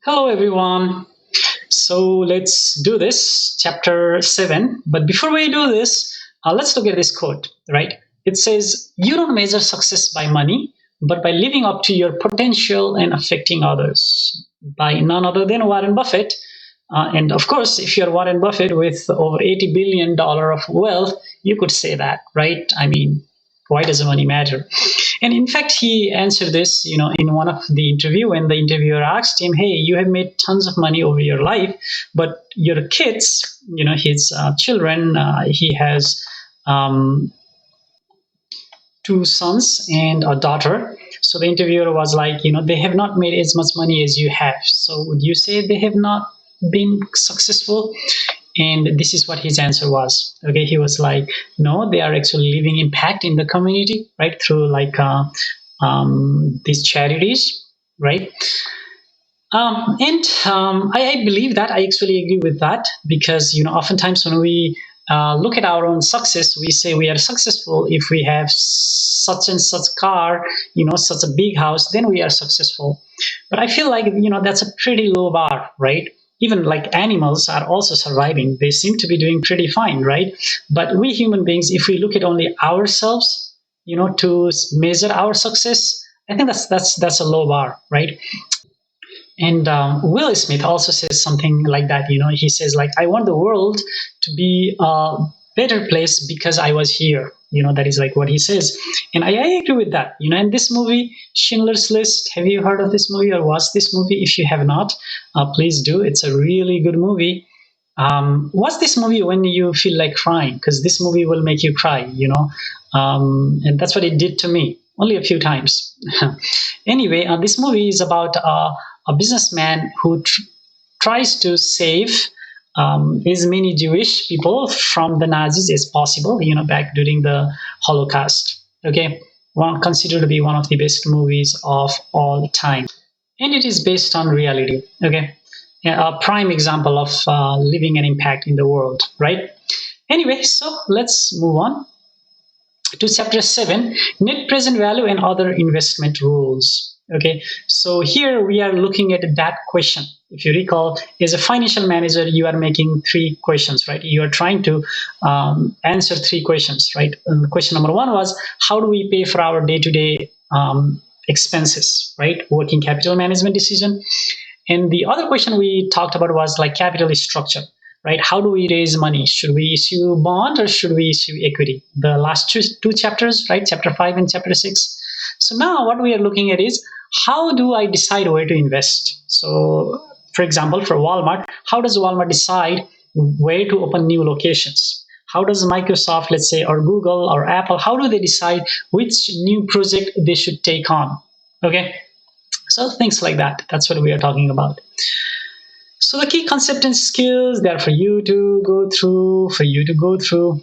Hello, everyone. So let's do this, chapter 7. But before we do this, let's look at this quote, right? It says, "You don't measure success by money, but by living up to your potential and affecting others." By none other than Warren Buffett. And of course, if you're Warren Buffett with over $80 billion of wealth, you could say that, right? I mean, why does money matter? And in fact, he answered this, in one of the interview when the interviewer asked him, "Hey, you have made tons of money over your life, but your kids, his children, he has um, two sons and a daughter." So the interviewer was like, they have not made as much money as you have. So would you say they have not been successful? And this is what his answer was. Okay, he was like, no, they are actually leaving impact in the community, right, through like these charities, right? I believe that. I actually agree with that because oftentimes when we look at our own success, we say we are successful if we have such and such car, such a big house, then we are successful. But I feel like that's a pretty low bar, right? Even like animals are also surviving; they seem to be doing pretty fine, right? But we human beings, if we look at only ourselves, to measure our success, I think that's a low bar, right? And Will Smith also says something like that. He says like, "I want the world to be a better place because I was here." That is like what he says, and I agree with that. And this movie, Schindler's List. Have you heard of this movie or watched this movie? If you have not, please do. It's a really good movie. Watch this movie when you feel like crying, because this movie will make you cry. And that's what it did to me. Only a few times. Anyway, this movie is about a businessman who tries to save as many Jewish people from the Nazis as possible, back during the Holocaust. Okay, considered to be one of the best movies of all time. And it is based on reality. Okay, yeah, a prime example of leaving an impact in the world, right? Anyway, so let's move on to chapter 7, net present value and other investment rules. Okay, so here we are looking at that question. If you recall, as a financial manager, you are making three questions, right? You are trying to answer three questions, right? And question number one was, how do we pay for our day-to-day expenses, right? Working capital management decision. And the other question we talked about was like capital structure, right? How do we raise money? Should we issue bond or should we issue equity? The last two chapters, right? Chapter 5 and chapter 6. So now what we are looking at is, how do I decide where to invest? So for example, for Walmart, how does Walmart decide where to open new locations? How does Microsoft, let's say, or Google or Apple, how do they decide which new project they should take on? Okay, so things like that. That's what we are talking about. So the key concept and skills there for you to go through.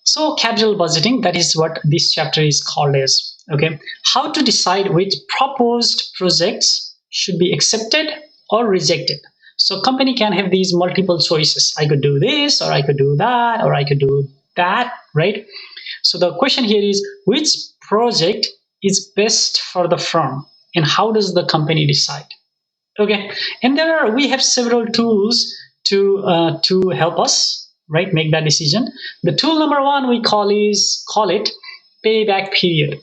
So capital budgeting, that is what this chapter is called as. Okay, how to decide which proposed projects should be accepted or rejected. So company can have these multiple choices. I could do this, or I could do that, or I could do that, right? So the question here is, which project is best for the firm, and how does the company decide? Okay, and we have several tools to help us, right, make that decision. The tool number one we call it payback period.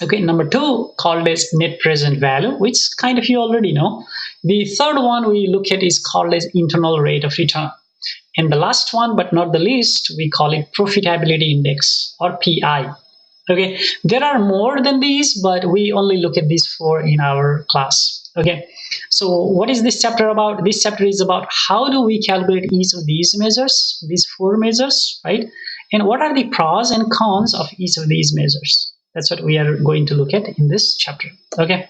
Okay, number two called as net present value, which kind of you already know. The third one we look at is called as internal rate of return. And the last one, but not the least, we call it profitability index, or PI. Okay, there are more than these, but we only look at these four in our class. Okay, so what is this chapter about? This chapter is about how do we calculate each of these measures, these four measures, right? And what are the pros and cons of each of these measures? That's what we are going to look at in this chapter. Okay.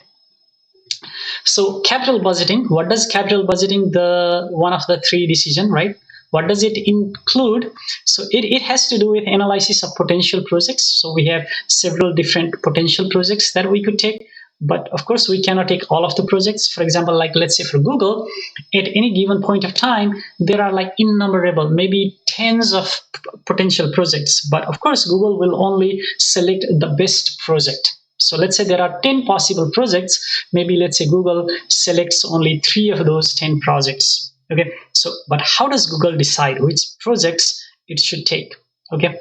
So capital budgeting, what does capital budgeting, the one of the three decision, right? What does it include? So it has to do with analysis of potential projects. So we have several different potential projects that we could take. But of course, we cannot take all of the projects. For example, like let's say for Google, at any given point of time, there are like innumerable, maybe tens of potential projects. But of course, Google will only select the best project. So let's say there are 10 possible projects. Maybe let's say Google selects only 3 of those 10 projects. Okay, so but how does Google decide which projects it should take? Okay,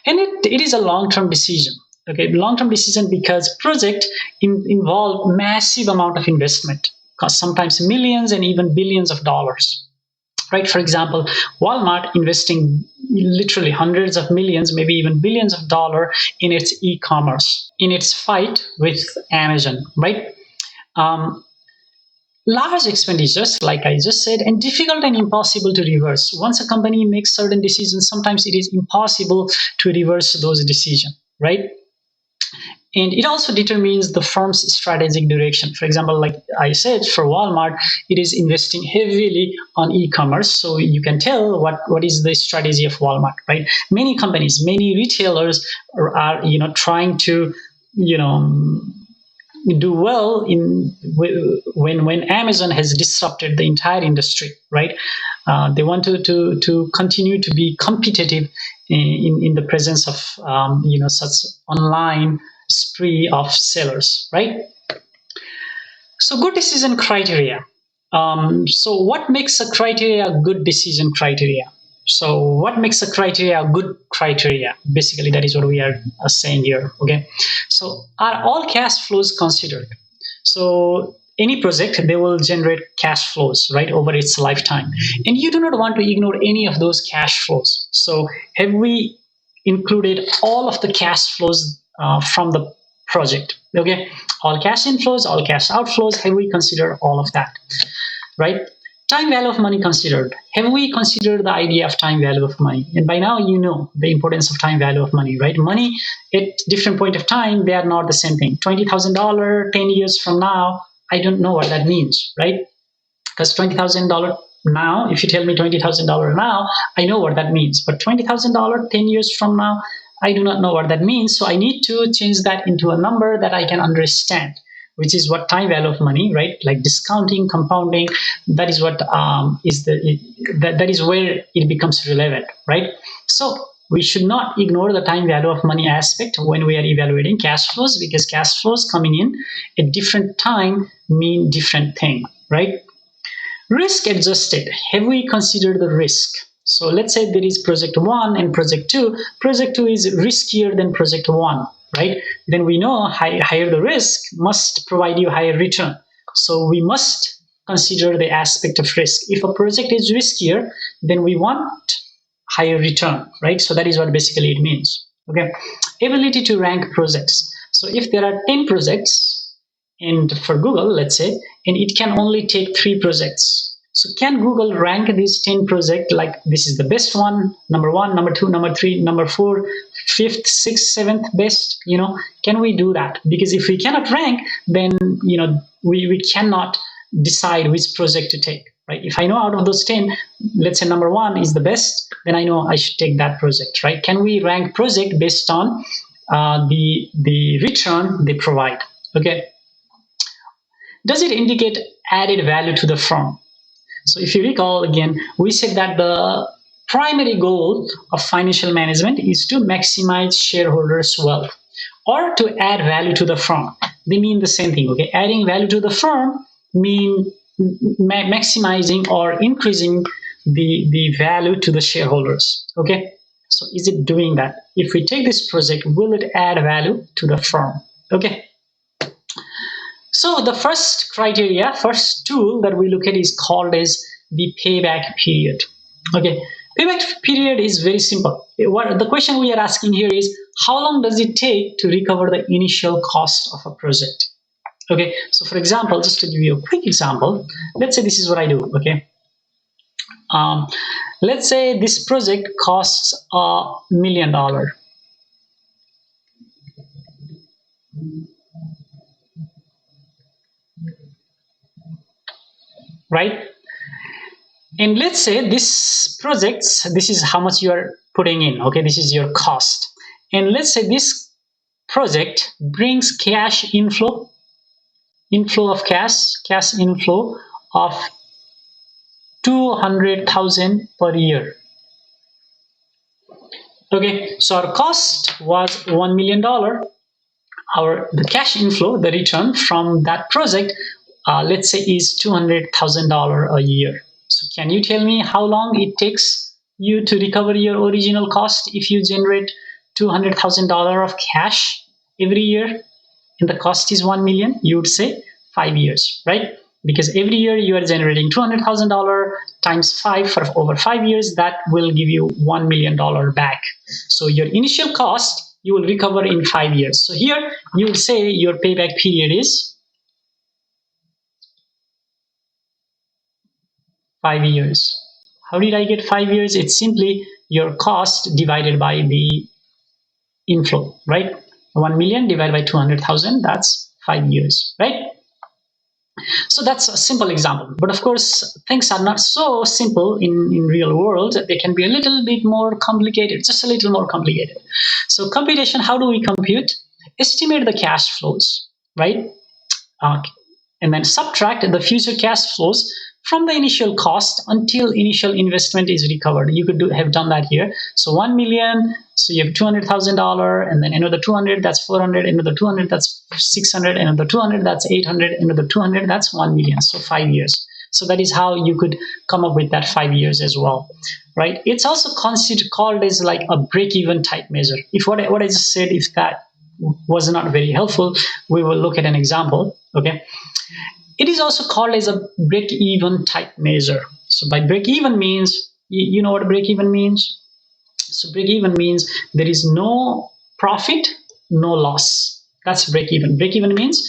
and it is a long-term decision. Okay, long-term decision because project involve massive amount of investment, sometimes millions and even billions of dollars, right? For example, Walmart investing literally hundreds of millions, maybe even billions of dollars in its e-commerce, in its fight with Amazon, right? Large expenditures, like I just said, and difficult and impossible to reverse. Once a company makes certain decisions, sometimes it is impossible to reverse those decisions, right? And it also determines the firm's strategic direction. For example, like I said, for Walmart, it is investing heavily on e-commerce. So you can tell what is the strategy of Walmart, right? Many companies, many retailers are trying to do well in when Amazon has disrupted the entire industry, right? They want to continue to be competitive in the presence of such online spree of sellers, right? So good decision criteria. So what makes a criteria a good decision criteria? So what makes a criteria a good criteria? Basically, that is what we are saying here. Okay. So are all cash flows considered? So any project, they will generate cash flows, right, over its lifetime. And you do not want to ignore any of those cash flows. So have we included all of the cash flows from the project? Okay. All cash inflows, all cash outflows, have we considered all of that? Right? Time value of money considered. Have we considered the idea of time value of money? And by now you know the importance of time value of money, right? Money at different point of time, they are not the same thing. $20,000 10 years from now, I don't know what that means, right? Because $20,000 now, if you tell me $20,000 now, I know what that means. But $20,000 10 years from now, I do not know what that means. So I need to change that into a number that I can understand, which is what time value of money, right? Like discounting, compounding, that is what that is where it becomes relevant, right? So we should not ignore the time value of money aspect when we are evaluating cash flows, because cash flows coming in at different time mean different thing, right? Risk adjusted. Have we considered the risk? So let's say there is project 1 and project 2. Project 2 is riskier than project 1, right? Then we know higher the risk must provide you higher return. So we must consider the aspect of risk. If a project is riskier, then we want higher return, right? So that is what basically it means. Okay. Ability to rank projects. So if there are 10 projects, and for Google, let's say, and it can only take 3 projects. So can Google rank these 10 projects like this is the best one, number 1, number 2, number 3, number 4, 5th, 6th, 7th best? Can we do that? Because if we cannot rank, then we cannot decide which project to take, right? If I know out of those 10, let's say number 1 is the best, then I know I should take that project, right? Can we rank project based on the return they provide? Okay. Does it indicate added value to the firm? So if you recall again, we said that the primary goal of financial management is to maximize shareholders' wealth or to add value to the firm. They mean the same thing, okay? Adding value to the firm mean maximizing or increasing the value to the shareholders, okay? So is it doing that? If we take this project, will it add value to the firm? Okay. So the first criteria, first tool that we look at is called as the payback period. Okay, payback period is very simple. What the question we are asking here is, how long does it take to recover the initial cost of a project? Okay, so for example, just to give you a quick example, let's say this is what I do. Okay, let's say this project costs $1 million. Right? And let's say this is how much you are putting in. Okay, this is your cost. And let's say this project brings cash inflow of cash inflow of 200,000 per year. Okay, so our cost was $1 million the cash inflow, the return from that project, let's say is $200,000 a year. So can you tell me how long it takes you to recover your original cost if you generate $200,000 of cash every year and the cost is 1 million? You would say 5 years, right? Because every year you are generating $200,000 times 5 for over 5 years, that will give you $1 million back. So your initial cost you will recover in 5 years. So here you would say your payback period is 5 years. How did I get 5 years? It's simply your cost divided by the inflow, right? 1 million divided by 200,000, that's 5 years, right? So that's a simple example. But of course, things are not so simple in real world. They can be a little bit more complicated, just a little more complicated. So computation, how do we compute? Estimate the cash flows, right? And then subtract the future cash flows from the initial cost until initial investment is recovered. You could have done that here. So 1 million, so you have $200,000, and then another 200, that's 400, another 200, that's 600, another 200, that's 800, another 200, that's 1 million. So 5 years. So that is how you could come up with that 5 years as well, right? It's also called as like a break-even type measure. If what I just said, if that was not very helpful, we will look at an example, okay? It is also called as a break-even type measure. So by break-even means, you know what break-even means? So break-even means there is no profit, no loss. That's break-even. Break-even means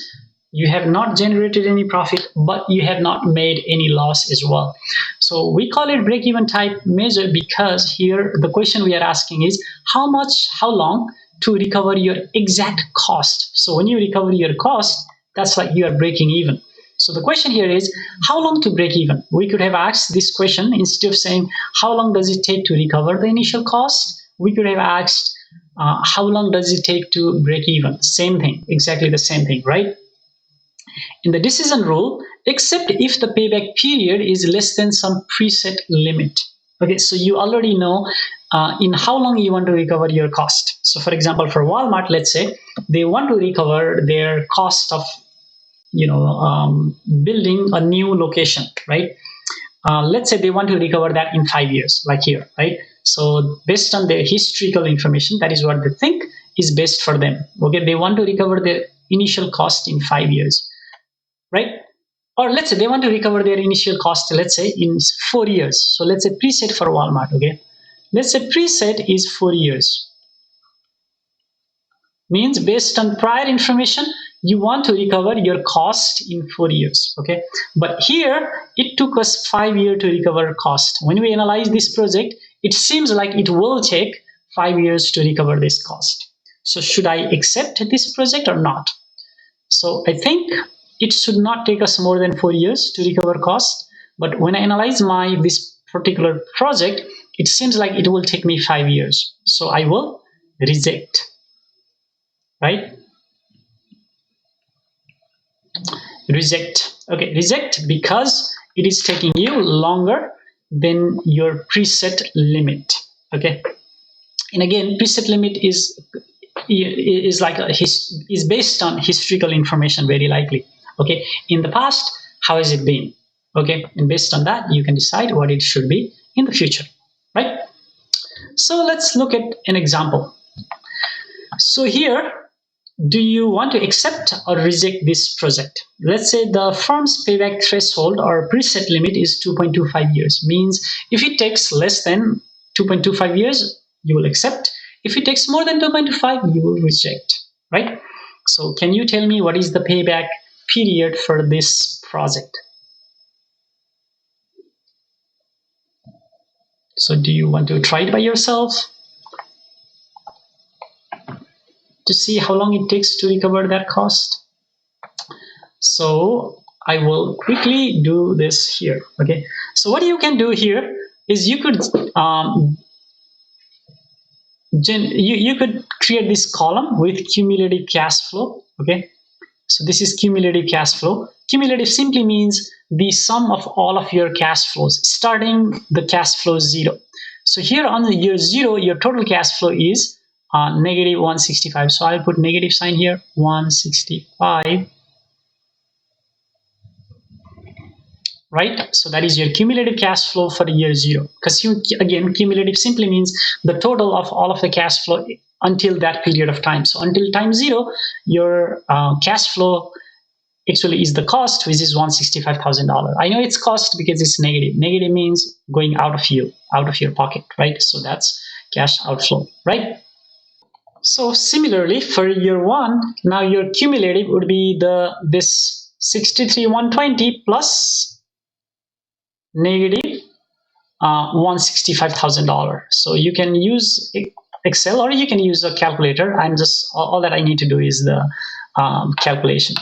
you have not generated any profit, but you have not made any loss as well. So we call it break-even type measure because here the question we are asking is how long to recover your exact cost. So when you recover your cost, that's like you are breaking even. So the question here is how long to break even? We could have asked this question instead of saying how long does it take to recover the initial cost? We could have asked how long does it take to break even? Same thing, exactly the same thing, right? In the decision rule, except if the payback period is less than some preset limit. Okay, so you already know in how long you want to recover your cost. So for example, for Walmart, let's say they want to recover their cost of building a new location, right? Let's say they want to recover that in 5 years, like here, right? So based on their historical information, that is what they think is best for them. Okay, they want to recover their initial cost in 5 years, right? Or let's say they want to recover their initial cost, let's say in 4 years. So let's say preset for Walmart, okay? Let's say preset is 4 years. Means based on prior information, you want to recover your cost in 4 years, okay? But here, it took us 5 years to recover cost. When we analyze this project, it seems like it will take 5 years to recover this cost. So should I accept this project or not? So I think it should not take us more than 4 years to recover cost. But when I analyze this particular project, it seems like it will take me 5 years. So I will reject, right? Reject. Okay, reject because it is taking you longer than your preset limit. Okay, and again, preset limit is based on historical information, very likely. Okay, in the past, how has it been? Okay, and based on that, you can decide what it should be in the future, right? So let's look at an example. So here, do you want to accept or reject this project? Let's say the firm's payback threshold or preset limit is 2.25 years. Means if it takes less than 2.25 years, you will accept. If it takes more than 2.25, you will reject, right? So can you tell me what is the payback period for this project? So do you want to try it by yourself to see how long it takes to recover that cost? So I will quickly do this here. Okay, so what you can do here is you could you could create this column with cumulative cash flow. Okay, so this is cumulative cash flow. Cumulative simply means the sum of all of your cash flows, starting the cash flow 0. So here on the year 0, your total cash flow is negative 165. So I'll put negative sign here, 165. Right? So that is your cumulative cash flow for the year 0. Because again, cumulative simply means the total of all of the cash flow until that period of time. So until time 0, your cash flow actually is the cost, which is $165,000. I know it's cost because it's negative. Negative means going out of your pocket, right? So that's cash outflow, right? So similarly for year 1, now your cumulative would be this 63,120 plus negative $165,000. So you can use Excel or you can use a calculator. I'm just all that I need to do is the calculation,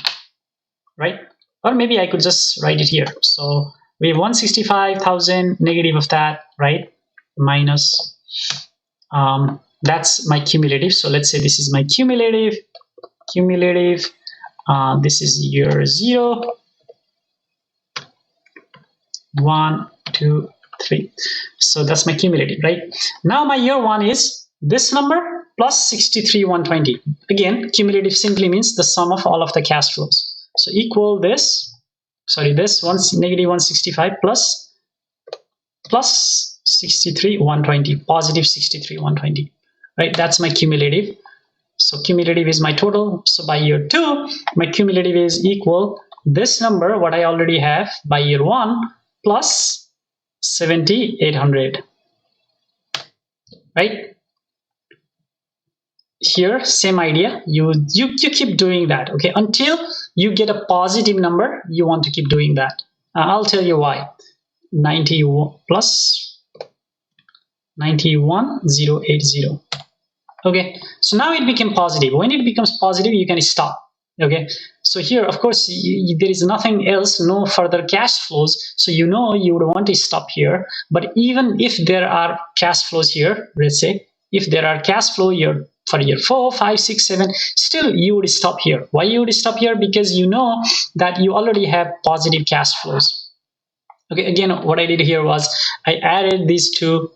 right? Or maybe I could just write it here. So we have 165,000 negative of that, right? Minus that's my cumulative. So let's say this is my cumulative. This is year 0, 1, 2, 3. So that's my cumulative, right? Now my year 1 is this number plus 63,120. Again, cumulative simply means the sum of all of the cash flows. So equal this one negative 165 plus 63,120, positive 63,120, right? That's my cumulative. So cumulative is my total. So by year 2, my cumulative is equal this number, what I already have by year 1, plus 7,800, right? Here, same idea. You keep doing that, okay? Until you get a positive number, you want to keep doing that. I'll tell you why. 91 plus 91,080. Okay, so now it became positive. When it becomes positive, you can stop. Okay, so here, of course, there is nothing else, no further cash flows. So you know you would want to stop here. But even if there are cash flows here, let's say, if there are cash flow here for year 4, 5, 6, 7, still you would stop here. Why you would stop here? Because you know that you already have positive cash flows. Okay, again, what I did here was I added these two,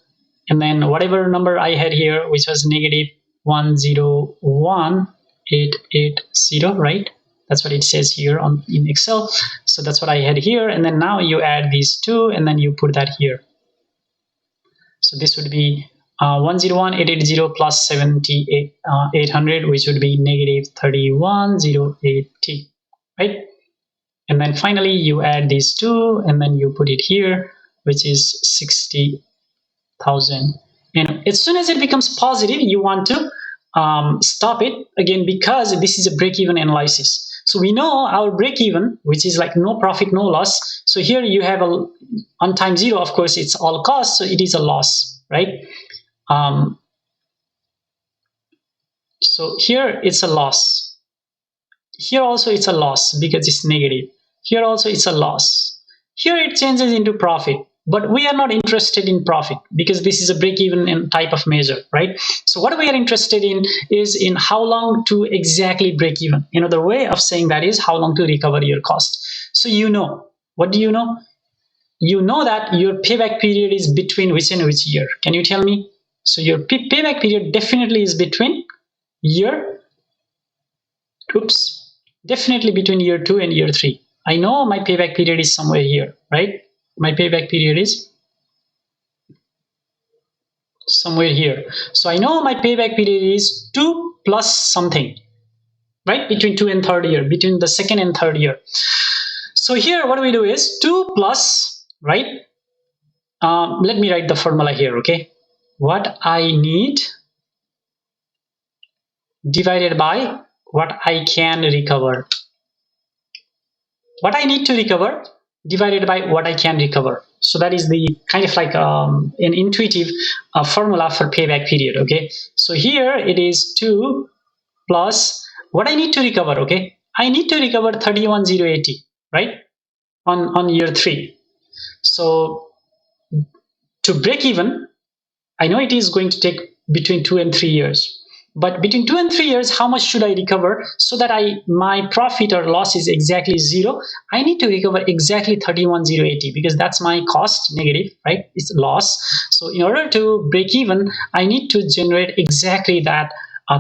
and then whatever number I had here, which was negative 101,880, right? That's what it says here in Excel. So that's what I had here, and then now you add these two, and then you put that here. So this would be 101,880 plus 7,800, which would be negative 31,080, right? And then finally you add these two, and then you put it here, which is 60,000. And as soon as it becomes positive, you want to stop it again, because this is a break-even analysis. So we know our break-even, which is like no profit, no loss. So here you have on time 0, of course, it's all cost, so it is a loss, right? So here it's a loss. Here also it's a loss because it's negative. Here also it's a loss. Here it changes into profit. But we are not interested in profit because this is a break-even type of measure, right? So what we are interested in is in how long to exactly break even. Another way of saying that is how long to recover your cost. So you know, what do you know? You know that your payback period is between which and which year? Can you tell me? So your payback period definitely is between definitely between year 2 and year 3. I know my payback period is somewhere here, right? My payback period is somewhere here. So I know my payback period is 2 plus something, right? Between 2 and 3rd year, between the 2nd and 3rd year. So here what we do is 2 plus, right? Let me write the formula here, okay? What I need divided by what I can recover. What I need to recover divided by what I can recover. So that is the kind of like an intuitive formula for payback period, okay? So here it is 2 plus what I need to recover, okay? I need to recover 31,080, right? On year 3. So to break even, I know it is going to take between 2 and 3 years. But between 2 and 3 years, how much should I recover so that my profit or loss is exactly zero? I need to recover exactly 31,080 because that's my cost negative, right? It's loss. So in order to break even, I need to generate exactly that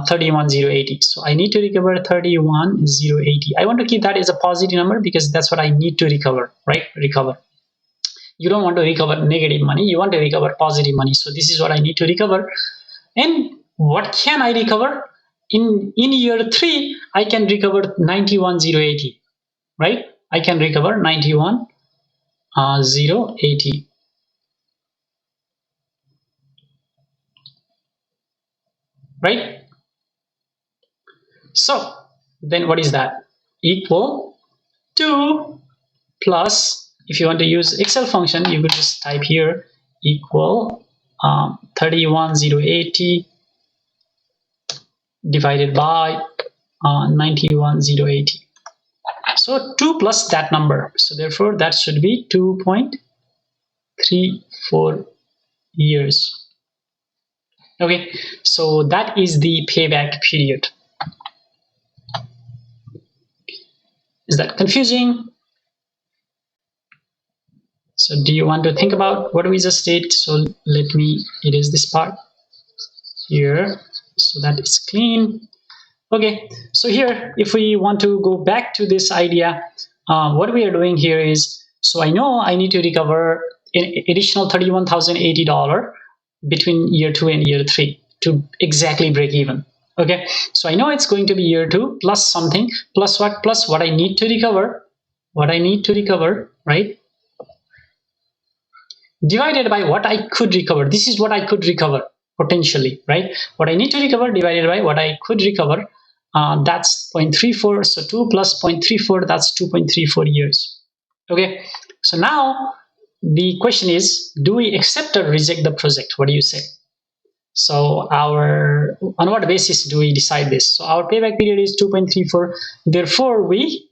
31,080. So I need to recover 31,080. I want to keep that as a positive number because that's what I need to recover, right? Recover. You don't want to recover negative money. You want to recover positive money. So this is what I need to recover. And what can I recover? In year 3, I can recover 91,080, right? I can recover 91,080. Right? So then what is that? Equal to plus, if you want to use Excel function, you could just type here equal 31,080 divided by 91,080. So 2 plus that number. So therefore that should be 2.34 years. Okay, so that is the payback period. Is that confusing? So do you want to think about what we just did? So let me erase this part here so that it's clean. Okay, so here, if we want to go back to this idea, what we are doing here is, so I know I need to recover an additional $31,080 between year 2 and year 3 to exactly break even. Okay, so I know it's going to be year 2 plus something, plus what? Plus what I need to recover, right? Divided by what I could recover. This is what I could recover potentially, right? What I need to recover divided by what I could recover. That's 0.34. So 2 plus 0.34, that's 2.34 years. Okay, so now the question is, do we accept or reject the project? What do you say? So on what basis do we decide this? So our payback period is 2.34. Therefore, we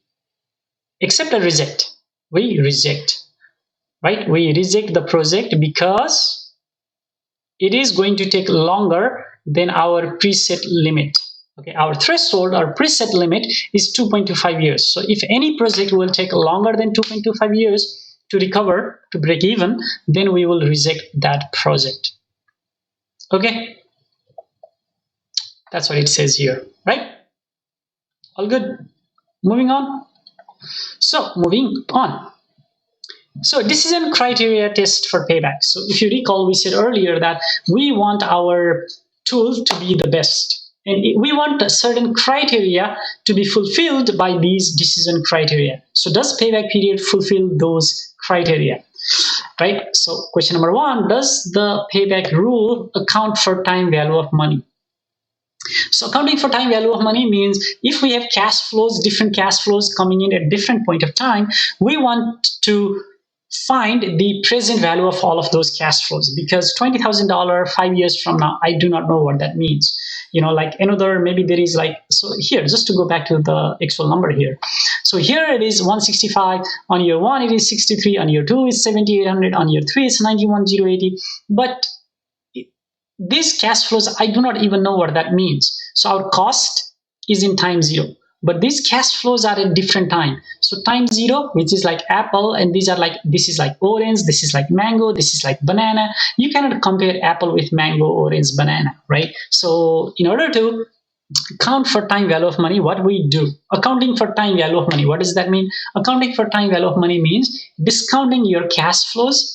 accept or reject. We reject, right? We reject the project because it is going to take longer than our preset limit. Okay, our threshold, our preset limit is 2.25 years. So if any project will take longer than 2.25 years to recover, to break even, then we will reject that project. Okay, that's what it says here, right? All good. Moving on. So moving on. So decision criteria test for payback. So if you recall, we said earlier that we want our tool to be the best. And we want a certain criteria to be fulfilled by these decision criteria. So does payback period fulfill those criteria? Right? So question number 1, does the payback rule account for time value of money? So accounting for time value of money means if we have cash flows, different cash flows coming in at different point of time, we want to find the present value of all of those cash flows, because $20,000 5 years from now, I do not know what that means. Like another, maybe there is like, so here, just to go back to the actual number here. So here it is 165 on year 1, it is 63 on year 2, it's 7,800 on year 3, it's 91,080. But these cash flows, I do not even know what that means. So our cost is in time 0. But these cash flows are at different time. So time 0, which is like apple, and these are like, this is like orange, this is like mango, this is like banana. You cannot compare apple with mango, orange, banana, right? So in order to account for time value of money, what we do, accounting for time value of money, what does that mean? Accounting for time value of money means discounting your cash flows,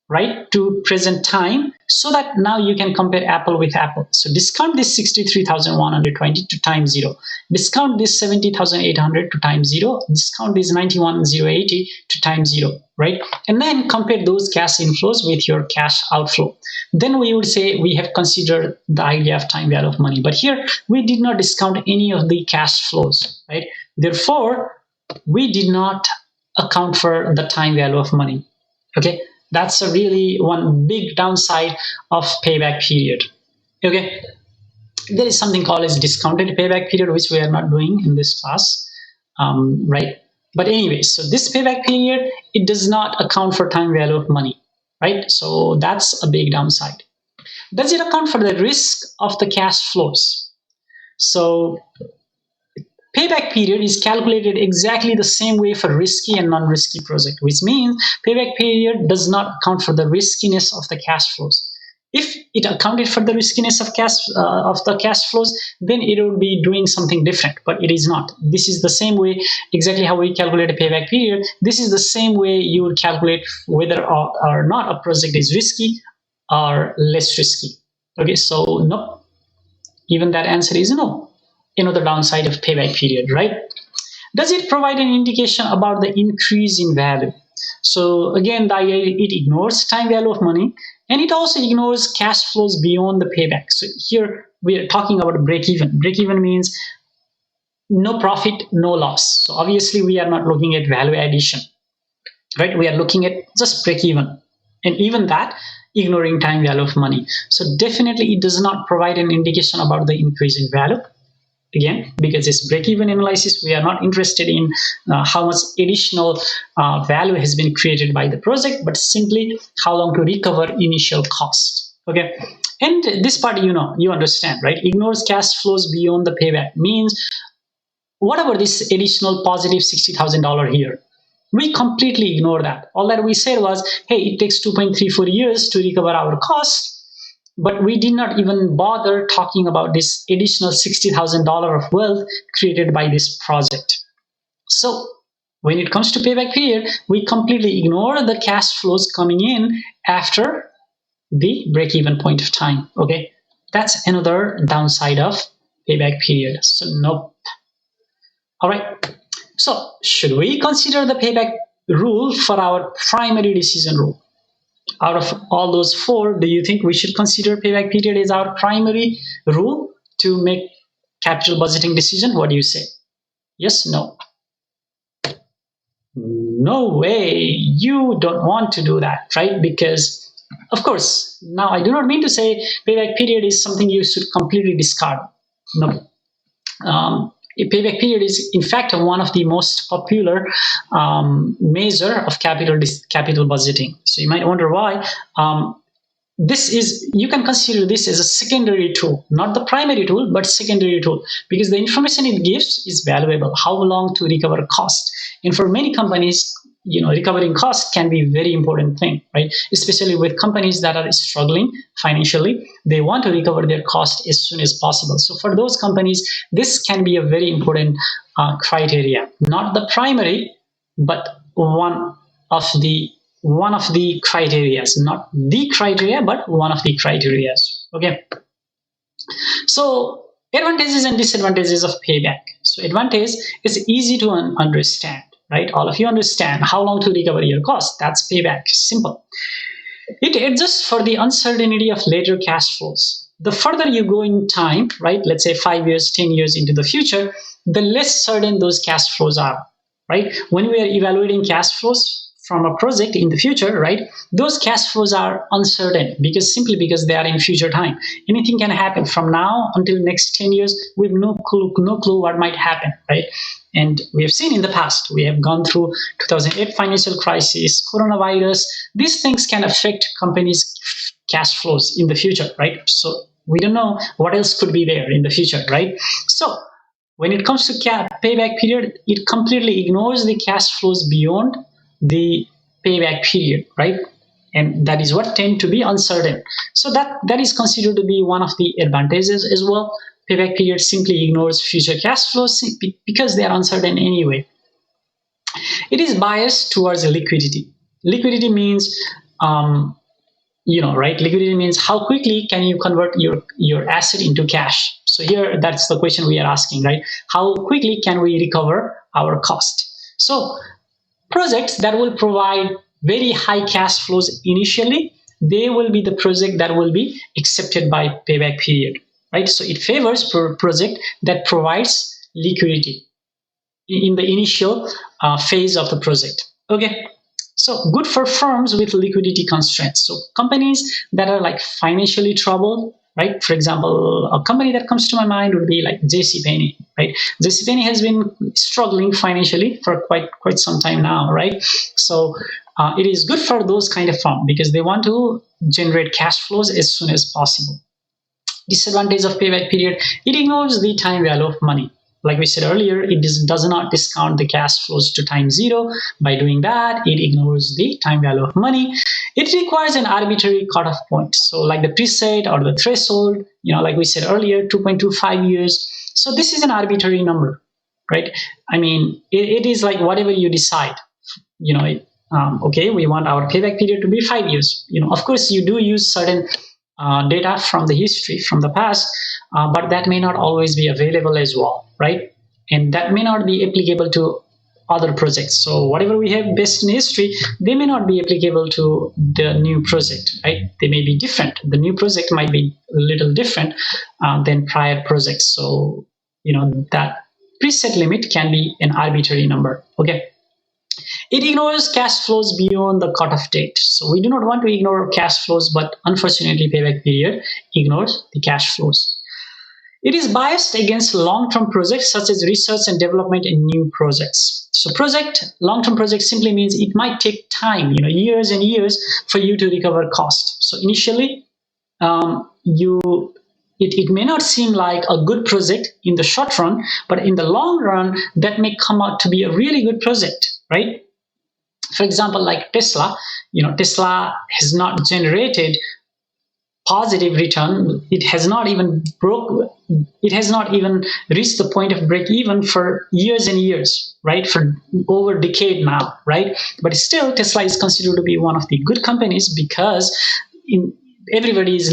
right, to present time, so that now you can compare apple with apple. So discount this 63,120 to time 0. Discount this 70,800 to time 0. Discount this 91,080 to time 0, right? And then compare those cash inflows with your cash outflow. Then we would say we have considered the idea of time value of money. But here we did not discount any of the cash flows, right? Therefore, we did not account for the time value of money. Okay. That's a really one big downside of payback period. Okay, there is something called as discounted payback period, which we are not doing in this class, right? But anyway, so this payback period, it does not account for time value of money, right? So that's a big downside. Does it account for the risk of the cash flows? So payback period is calculated exactly the same way for risky and non-risky project, which means payback period does not account for the riskiness of the cash flows. If it accounted for the riskiness of the cash flows, then it would be doing something different, but it is not. This is the same way, exactly how we calculate a payback period. This is the same way you would calculate whether or not a project is risky or less risky. Okay, so no, even that answer is no. The downside of payback period, right? Does it provide an indication about the increase in value? So again, it ignores time value of money, and it also ignores cash flows beyond the payback. So here we are talking about break even. Break even means no profit, no loss. So obviously we are not looking at value addition, right? We are looking at just break even, and even that ignoring time value of money. So definitely it does not provide an indication about the increase in value. Again, because it's break-even analysis, we are not interested in how much additional value has been created by the project, but simply how long to recover initial cost. Okay, and this part you understand, right? Ignores cash flows beyond the payback means whatever this additional positive $60,000 here, we completely ignore that. All that we said was, hey, it takes 2.34 years to recover our cost. But we did not even bother talking about this additional $60,000 of wealth created by this project. So when it comes to payback period, we completely ignore the cash flows coming in after the break-even point of time. Okay, that's another downside of payback period. So nope. All right. So should we consider the payback rule for our primary decision rule? Out of all those four, do you think we should consider payback period as our primary rule to make capital budgeting decision? What do you say? Yes, no? No way. You don't want to do that, right? Because, of course, now I do not mean to say payback period is something you should completely discard. No. A payback period is, in fact, one of the most popular measure of capital budgeting. So you might wonder why. You can consider this as a secondary tool, not the primary tool, but secondary tool, because the information it gives is valuable. How long to recover cost, and for many companies, recovering cost can be a very important thing, right? Especially with companies that are struggling financially, they want to recover their cost as soon as possible. So for those companies, this can be a very important criteria, not the primary, but one of the criterias, not the criteria, but one of the criterias. Okay. So advantages and disadvantages of payback. So advantage is easy to understand. Right? All of you understand how long to recover your cost. That's payback. Simple. It adjusts for the uncertainty of later cash flows. The further you go in time, right? Let's say 5 years, 10 years into the future, the less certain those cash flows are, right? When we are evaluating cash flows from a project in the future, right? Those cash flows are uncertain simply because they are in future time. Anything can happen from now until next 10 years with no clue what might happen, right? And we have seen in the past, we have gone through 2008 financial crisis, coronavirus. These things can affect companies' cash flows in the future, right? So we don't know what else could be there in the future, right? So when it comes to payback period, it completely ignores the cash flows beyond the payback period, right? And that is what tend to be uncertain. So that is considered to be one of the advantages as well. Payback period simply ignores future cash flows because they are uncertain anyway. It is biased towards liquidity. Liquidity means, right? Liquidity means how quickly can you convert your asset into cash. So here, that's the question we are asking, right? How quickly can we recover our cost? So projects that will provide very high cash flows initially, they will be the project that will be accepted by payback period. Right? So it favors project that provides liquidity in the initial phase of the project. Okay. So good for firms with liquidity constraints. So companies that are like financially troubled, right? For example, a company that comes to my mind would be like JCPenney, right? JCPenney has been struggling financially for quite some time now, right? So It is good for those kind of firm because they want to generate cash flows as soon as possible. Disadvantage of payback period: it ignores the time value of money. Like we said earlier, it does not discount the cash flows to time zero. By doing that, it ignores the time value of money. It requires an arbitrary cutoff point. So like the preset or the threshold, like we said earlier, 2.25 years. So this is an arbitrary number, right? I mean, it is like whatever you decide, okay, we want our payback period to be 5 years. Of course, you do use certain data from the history, from the past, but that may not always be available as well, right? And that may not be applicable to other projects. So whatever we have based in history, they may not be applicable to the new project, right? They may be different. The new project might be a little different than prior projects. So, that preset limit can be an arbitrary number, okay? It ignores cash flows beyond the cutoff date. So we do not want to ignore cash flows, but unfortunately, payback period ignores the cash flows. It is biased against long-term projects such as research and development in new projects. So long-term project simply means it might take time, years and years for you to recover cost. So initially, it may not seem like a good project in the short run, but in the long run, that may come out to be a really good project, right? For example, like Tesla, Tesla has not generated positive return. It has not even reached the point of break even for years and years, right? For over a decade now, right? But still, Tesla is considered to be one of the good companies because everybody is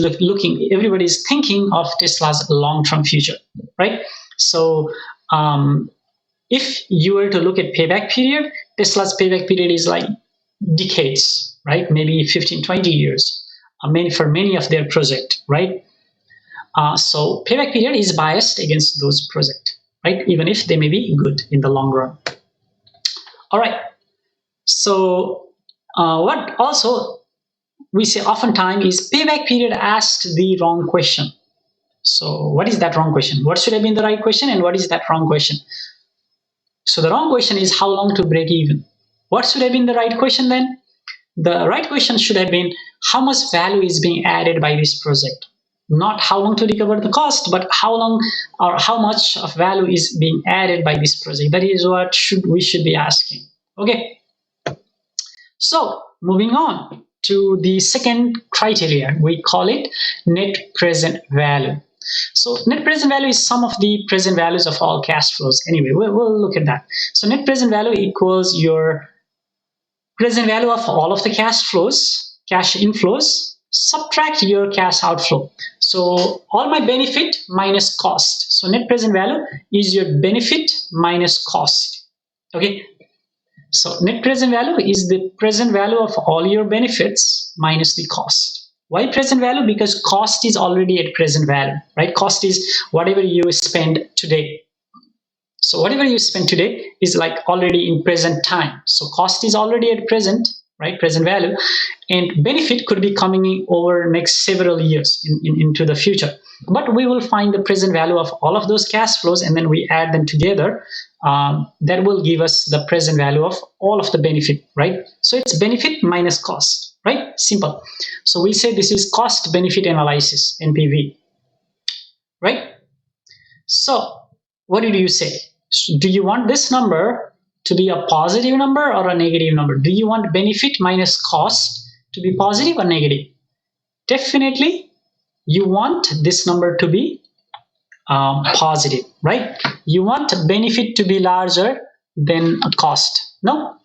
thinking of Tesla's long-term future, right? So if you were to look at payback period, Tesla's payback period is like decades, right? Maybe 15, 20 years, for many of their projects, right? So payback period is biased against those projects, right? Even if they may be good in the long run. All right. So what also we say oftentimes is payback period asks the wrong question. So what is that wrong question? What should have been the right question, and what is that wrong question? So the wrong question is how long to break even. What should have been the right question then? The right question should have been how much value is being added by this project. Not how long to recover the cost, but how long or how much of value is being added by this project. That is what we should be asking. Okay. So moving on to the second criteria, we call it net present value. So net present value is sum of the present values of all cash flows. Anyway, we'll look at that. So net present value equals your present value of all of the cash inflows, subtract your cash outflow. So all my benefit minus cost. So net present value is your benefit minus cost. Okay. So net present value is the present value of all your benefits minus the cost. Why present value? Because cost is already at present value, right? Cost is whatever you spend today. So whatever you spend today is like already in present time. So cost is already at present, right? Present value. And benefit could be coming in over next several years into the future. But we will find the present value of all of those cash flows, and then we add them together. That will give us the present value of all of the benefit, right? So it's benefit minus cost, right? Simple. So we say this is cost benefit analysis, NPV, right? So what do you say? Do you want this number to be a positive number or a negative number? Do you want benefit minus cost to be positive or negative? Definitely, you want this number to be positive, right? You want benefit to be larger than a cost. No,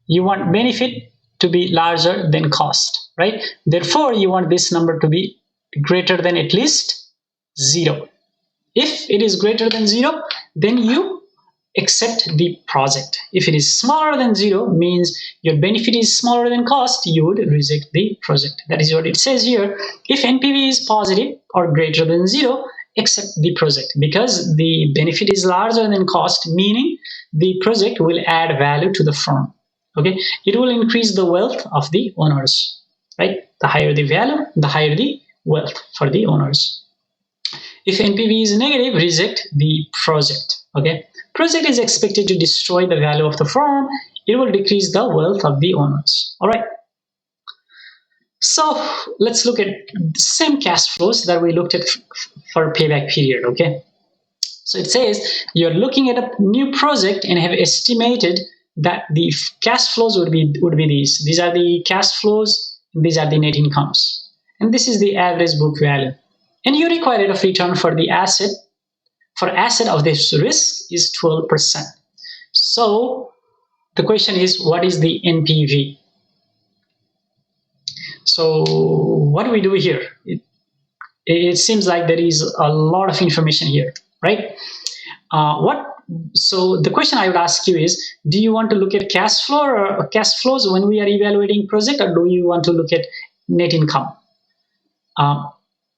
you want benefit to be larger than cost, right? Therefore, you want this number to be greater than at least 0. If it is greater than 0, then you accept the project. If it is smaller than 0, means your benefit is smaller than cost, you would reject the project. That is what it says here. If NPV is positive or greater than 0, accept the project, because the benefit is larger than cost, meaning the project will add value to the firm. Okay, it will increase the wealth of the owners, right? The higher the value, the higher the wealth for the owners. If NPV is negative, reject the project. Okay, project is expected to destroy the value of the firm it will decrease the wealth of the owners. All right. So let's look at the same cash flows that we looked at for payback period. Okay. So it says you're looking at a new project and have estimated that the cash flows would be these. These are the cash flows. These are the net incomes, and this is the average book value. And your required rate of return for the asset of this risk is 12%. So the question is, what is the NPV? So what do we do here? It seems like there is a lot of information here, right? So the question I would ask you is, do you want to look at cash flow or cash flows when we are evaluating project, or do you want to look at net income?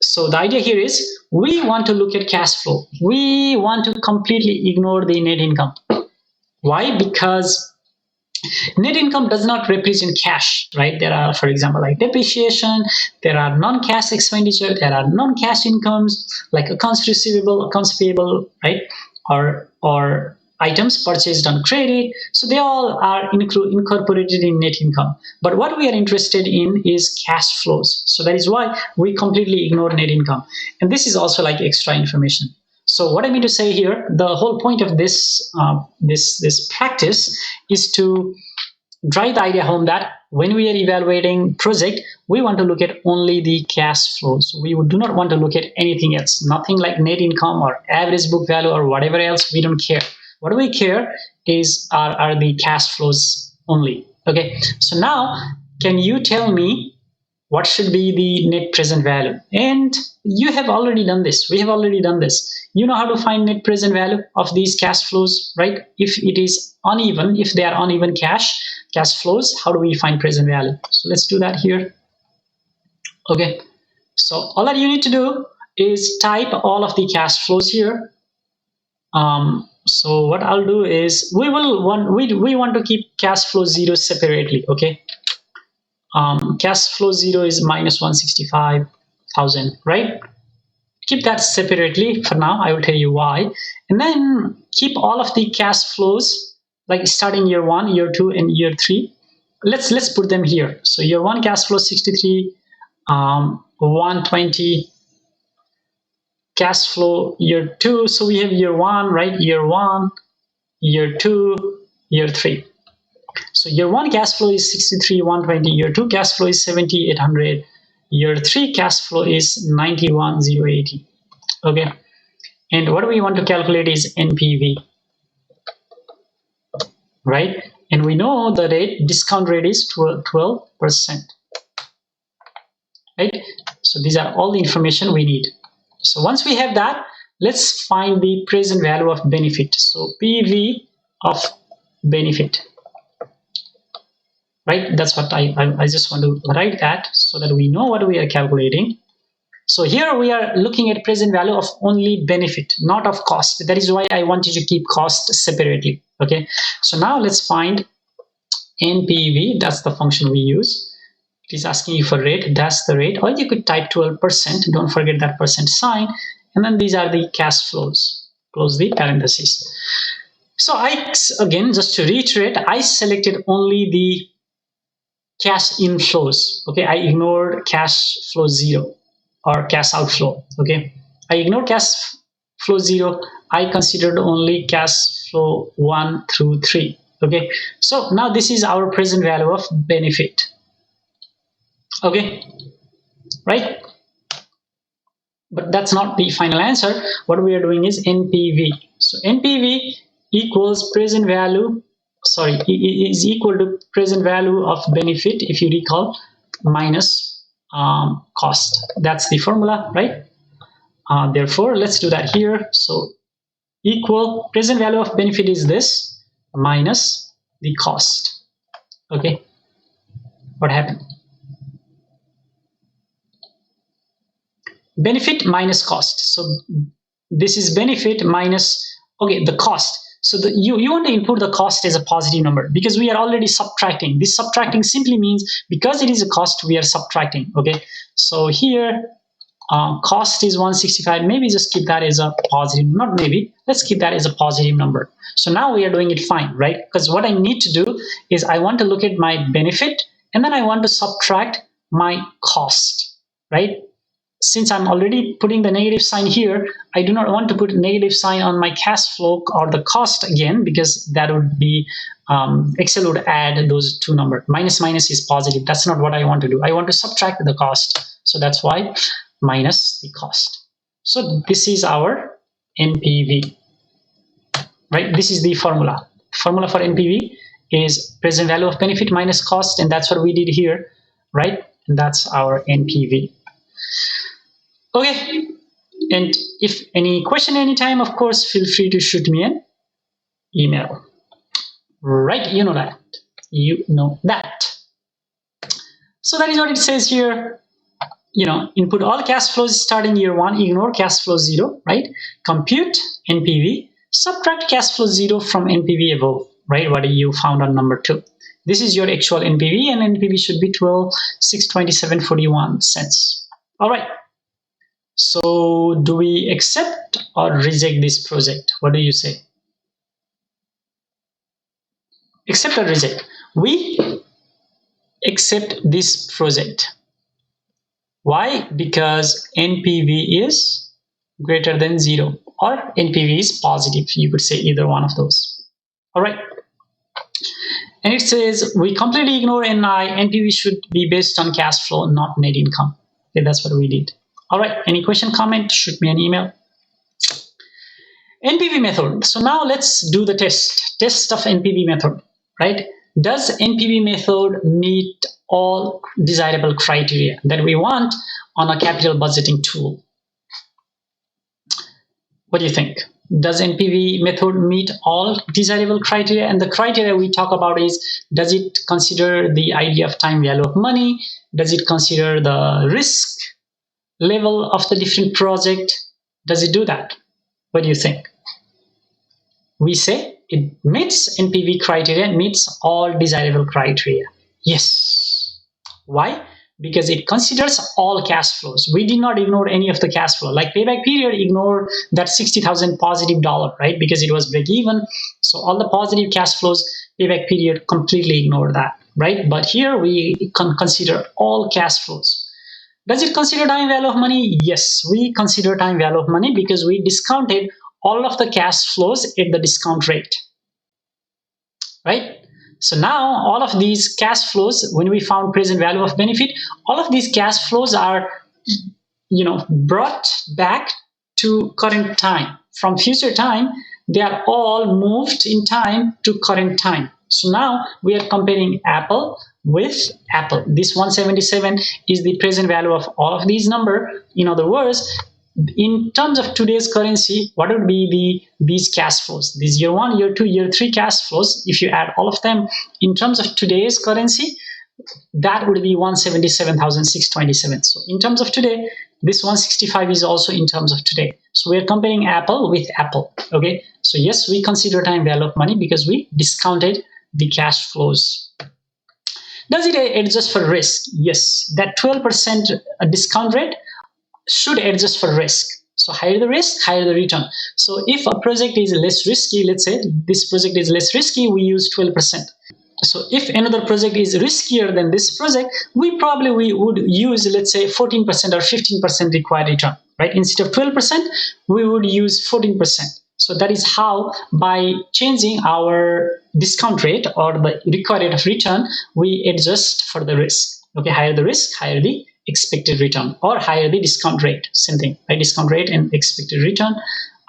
So the idea here is we want to look at cash flow. We want to completely ignore the net income. Why? Because net income does not represent cash, right? There are, for example, like depreciation, there are non-cash expenditure, there are non-cash incomes like accounts receivable, accounts payable, right? Or items purchased on credit. So they all are incorporated in net income. But what we are interested in is cash flows. So that is why we completely ignore net income. And this is also like extra information. So what I mean to say here, the whole point of this this practice is to drive the idea home that when we are evaluating project, we want to look at only the cash flows. We do not want to look at anything else, nothing like net income or average book value or whatever else. We don't care. What we care is are the cash flows only. Okay. So now, can you tell me what should be the net present value? And you have already done this. We have already done this. You know how to find net present value of these cash flows, right? If it is uneven, if they are uneven cash flows, how do we find present value? So let's do that here. Okay. So all that you need to do is type all of the cash flows here. So what I'll do is we want to keep cash flow 0 separately. Okay. Cash flow 0 is minus 165,000, right? Keep that separately for now. I will tell you why. And then keep all of the cash flows, like starting year 1, year 2, and year 3. Let's put them here. So year 1 cash flow 63, 120. Cash flow year 2. So we have year 1, right? Year 1, year 2, year 3. So year 1 cash flow is 63, 120. Year 2 cash flow is 70, 800. Year 3 cash flow is 91, 080. Okay. And what we want to calculate is NPV, right? And we know the discount rate is 12%, right? So these are all the information we need. So once we have that, let's find the present value of benefit. So PV of benefit, right? That's what I just want to write that so that we know what we are calculating. So here we are looking at present value of only benefit, not of cost. That is why I want you to keep cost separately. Okay. So now let's find NPV. That's the function we use. It is asking you for rate. That's the rate. Or you could type 12%. Don't forget that percent sign. And then these are the cash flows. Close the parentheses. So again, just to reiterate, I selected only the cash inflows. Okay. I ignored cash flow 0 or cash outflow. Okay. I ignored cash flow 0. I considered only cash flow 1 through 3. Okay. So now this is our present value of benefit. Okay, right? But that's not the final answer. What we are doing is NPV. So NPV equals present value, is equal to present value of benefit, if you recall, minus cost. That's the formula, right? Therefore, let's do that here. So equal present value of benefit is this minus the cost. Okay, what happened? Benefit minus cost. So this is benefit minus, okay, the cost. So you want to input the cost as a positive number because we are already subtracting. This subtracting simply means because it is a cost, we are subtracting. Okay. So here cost is 165. Maybe just keep that as a positive, not maybe, let's keep that as a positive number. So now we are doing it fine, right? Because what I need to do is I want to look at my benefit and then I want to subtract my cost, right? Since I'm already putting the negative sign here, I do not want to put a negative sign on my cash flow or the cost again, because that would be, Excel would add those two numbers. Minus minus is positive. That's not what I want to do. I want to subtract the cost. So that's why minus the cost. So this is our NPV, right? This is the formula. Formula for NPV is present value of benefit minus cost, and that's what we did here, right? And that's our NPV. Okay, and if any question anytime, of course, feel free to shoot me an email. Right, you know that. You know that. So that is what it says here. You know, input all cash flows starting year 1, ignore cash flow 0, right? Compute NPV, subtract cash flow 0 from NPV above, right? What you found on number 2. This is your actual NPV, and NPV should be 12,627.41. All right. So do we accept or reject this project? What do you say? Accept or reject? We accept this project. Why? Because NPV is greater than 0 or NPV is positive. You could say either one of those. All right. And it says we completely ignore NI. NPV should be based on cash flow, not net income. Okay, that's what we did. All right, any question, comment, shoot me an email. NPV method. So now let's do the test of NPV method, right? Does NPV method meet all desirable criteria that we want on a capital budgeting tool? What do you think? Does NPV method meet all desirable criteria? And the criteria we talk about is, does it consider the idea of time value of money? Does it consider the risk level of the different project? Does it do that? What do you think? We say it meets NPV criteria, meets all desirable criteria. Yes. Why? Because it considers all cash flows. We did not ignore any of the cash flow. Like payback period, ignore that 60,000 positive dollar, right? Because it was break even. So all the positive cash flows, payback period, completely ignore that, right? But here we consider all cash flows. Does it consider time value of money? Yes, we consider time value of money because we discounted all of the cash flows at the discount rate, right? So now all of these cash flows, when we found present value of benefit, all of these cash flows are, brought back to current time. From future time, they are all moved in time to current time. So now we are comparing apple with apple. This 177 is the present value of all of these numbers. In other words, in terms of today's currency, what would be these cash flows? These year 1, year 2, year 3 cash flows, if you add all of them in terms of today's currency, that would be 177,627. So in terms of today, this 165 is also in terms of today. So we are comparing apple with apple. Okay. So yes, we consider time value of money because we discounted the cash flows. Does it adjust for risk? Yes. That 12% discount rate should adjust for risk. So higher the risk, higher the return. So if a project is less risky, let's say this project is less risky, we use 12%. So if another project is riskier than this project, we would use, let's say, 14% or 15% required return, right? Instead of 12%, we would use 14%. So that is how, by changing our discount rate or the required rate of return, we adjust for the risk. Okay, higher the risk, higher the expected return, or higher the discount rate. Same thing, right? Discount rate and expected return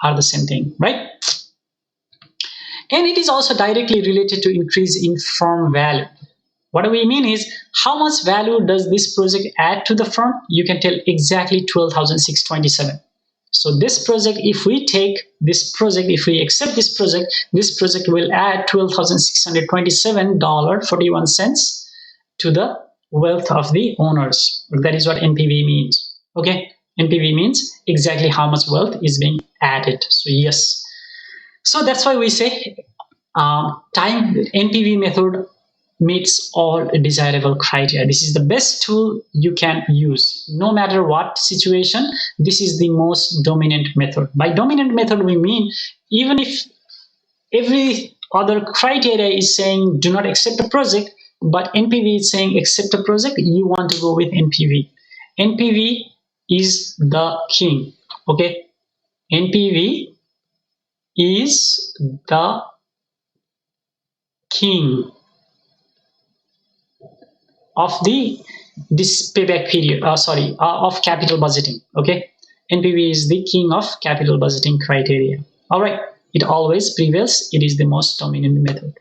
are the same thing, right? And it is also directly related to increase in firm value. What do we mean is, how much value does this project add to the firm? You can tell exactly 12,627. So this project, if we take this project, if we accept this project will add $12,627.41 to the wealth of the owners. That is what NPV means. Okay, NPV means exactly how much wealth is being added. So yes. So that's why we say NPV method meets all desirable criteria. This is the best tool you can use. No matter what situation, this is the most dominant method. By dominant method, we mean even if every other criteria is saying do not accept a project, but NPV is saying accept a project, you want to go with NPV. NPV is the king. Okay, NPV is the king of the this payback period. Of capital budgeting. Okay, NPV is the king of capital budgeting criteria. All right, it always prevails. It is the most dominant method.